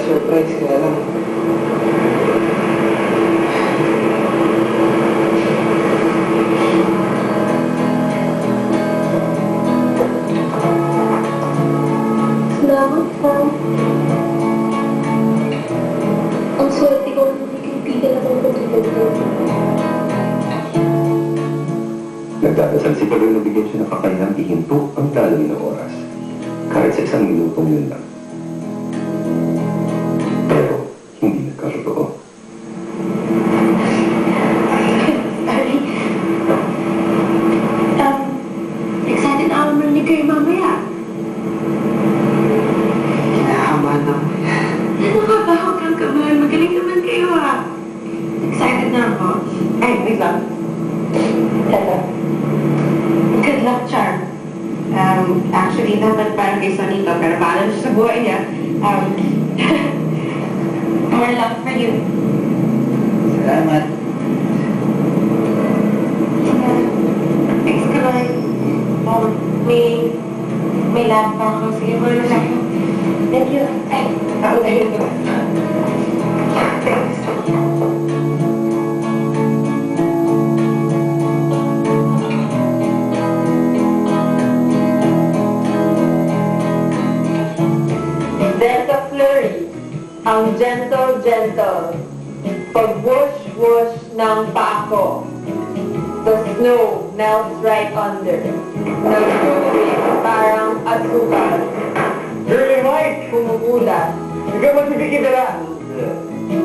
surprise ka lang. Salamat po. Ang swerte ko na hindi kaibigan akong katulad ko. Nagdadasal si Paloy na bigyan siya ng kakayahang ihinto ang daloy na oras. Kahit sa isang minutong yun lang. Pero, hindi nagkatotoo. Sorry. Excited ako marinig kayo mamaya. Kinakabahan ako. Ano ka ba? Huwag kang kabahan. Magaling naman kayo Excited na ako. Ay, wait lang. Hello. Good luck, Charm. Actually, dapat parang kay Sonito, pero paalam siya sa buhay niya. More luck for you. Salamat. Thanks, Kaloy. May lab pa ako. Sige, more luck. Thank you. Ay, ako dahil ko. Thanks. Delta Flurry, ang gentle. Pag-whoosh-whoosh ng pako. The snow melts right under. Nag-tubig parang asukal. Girlie Mike! Kumugulat. Ikaw magbibigidala!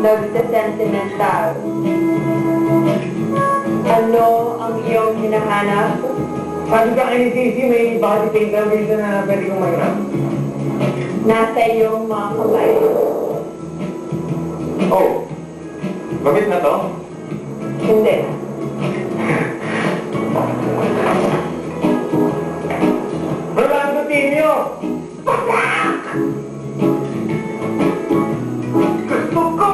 Nagsasentimental. Ano ang iyong hinahanap? Sabi ka kay Sisi, may body paint lang dito na pwede kong mahirap. Nasa iyong mga kamay. Oh! Gamit na to? Hindi. Rolando Tinio! Gusto ko!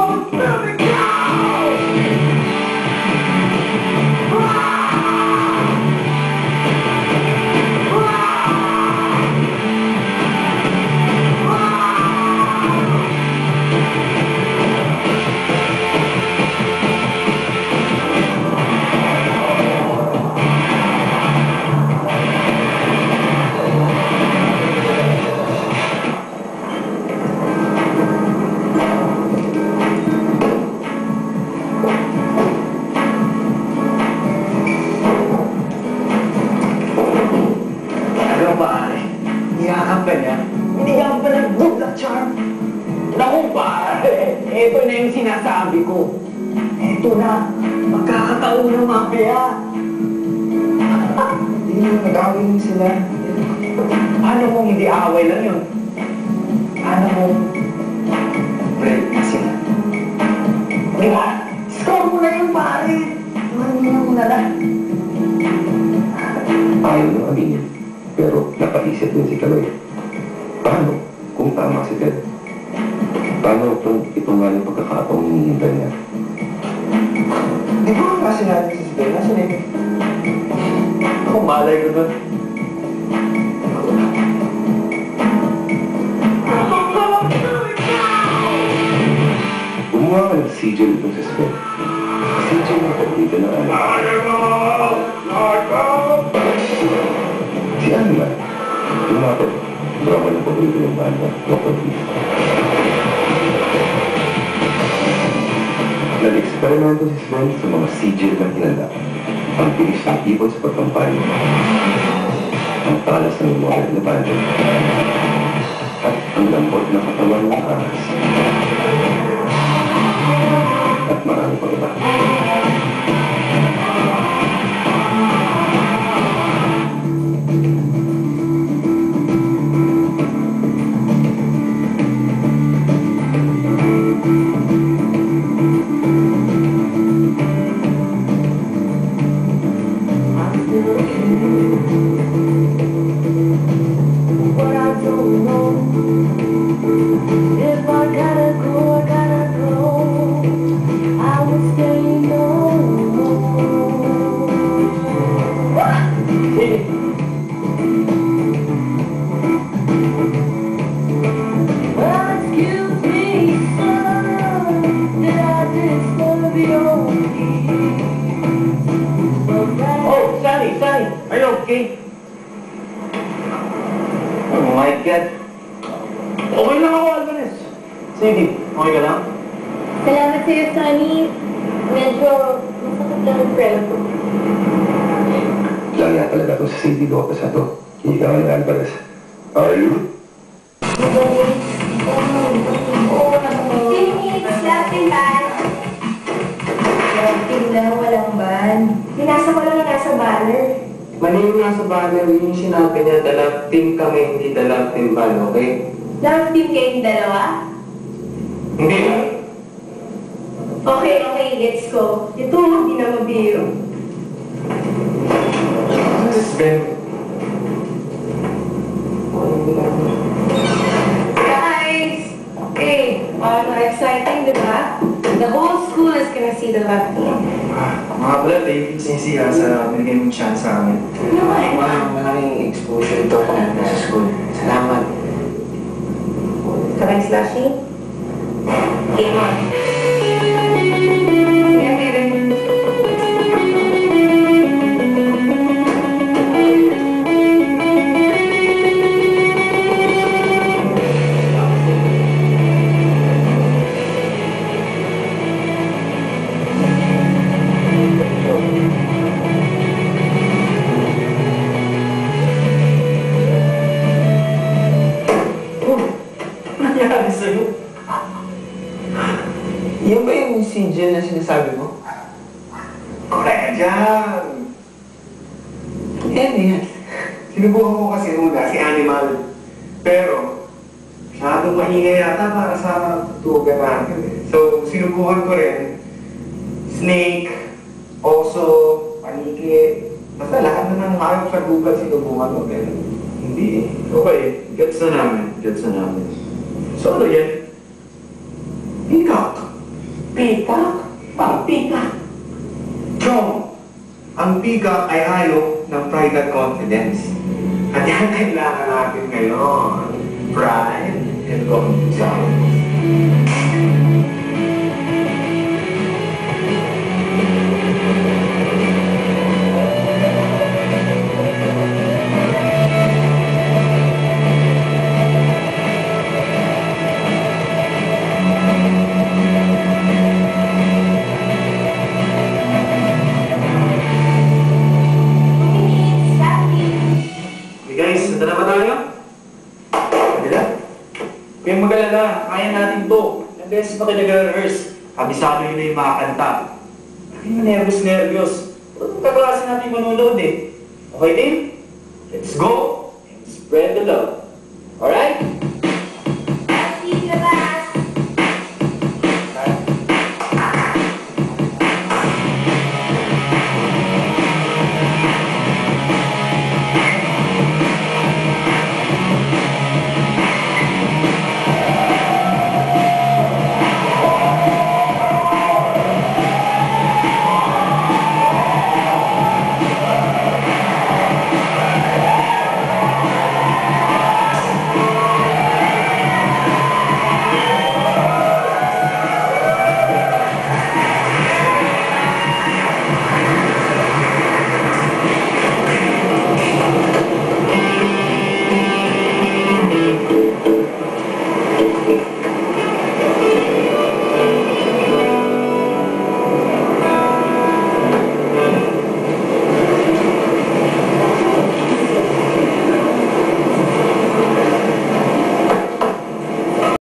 Iyakap ka niya? Hindi ka pa nag-good luck charm. Naku pare, ito na yung sinasabi ko. Ito na, magkakataon ng mafia. Hindi naman nag-away sila. Paano kung hindi away lang yun? Paano kung break na sila? Diba? Score mo na yung pare. Manina mo na lang. Ayaw nang aminin. Pero napaisip din si Kaloy. Paano kung tama si Ted? Paano kung ito nga yung pagkakataong hinihintay niya? Di ba kasi natin si Sibel? Nasaan eh? Ako malay ko doon. Gumawa ka ng sigil itong si Sven. Sigil na pagdito na ano. Si Animal, lumapit. Drama ng paborito ng banda, Waterbeef. Nag-eksperimento si Sven sa mga sigil ng hinanda. Ang bilis ng ibon sa pagkampay. Ang talas ng modern na banda. At ang lambot na katawan ng ahas. At marami pang iba. What I don't know. If I gotta go, I gotta go. I will stay Okay lang ako, Alvarez. Sige, okay ka lang? Salamat sa'yo, Sunny. Medyo masakit lang ang prelo ko. Laya talaga itong si Cindy Lopez na to. Ikaw ni Alvarez. Are you? Slapping ban. Slapping lang, walang ban. Binasa ko lang yung nasa banner. Mali yung nasa banner, yung sinabi niya, dalawang team kami, hindi dalawang team ban, okay? Love team kayong dalawa? Hindi. Okay, let's go. Ito, hindi na mabiro. This Ben. Guys! Okay, exciting, di ba? The whole school is gonna see the love team. Mga pala, thank you siya sa binigay mong chance sa amin. Malaking exposure ito sa school. Salamat. Kamay slushy? Game on. Yeah, baby. Nangyari sa'yo? Yan ba yung si Jill na sinasabi mo? Correct yan! Yan yan. Sinubukan ko kasi una si Animal. Pero, masyadong maingay yata para sa tugan natin eh. So, sinubukan ko rin. Snake, oso, paniki. Basta lahat na ng hayop sa gubat sinubukan ko. Pero, hindi eh. Okay, gets na namin. So, ano yan? Peacock. Peacock? Bakit peacock? Chong, ang peacock ay hayop ng pride at confidence. At yan kailangan natin ngayon. Pride and confidence. Guys, nanda na ba tayo? Pwede na? Kaya mag-alala, kaya natin to. Ilang beses na kayo nag-rehearse. Kabisado yun na yung mga kanta. Bakit mo nervous? Kaklase natin manunood eh. Okay, team? Let's go and spread the love.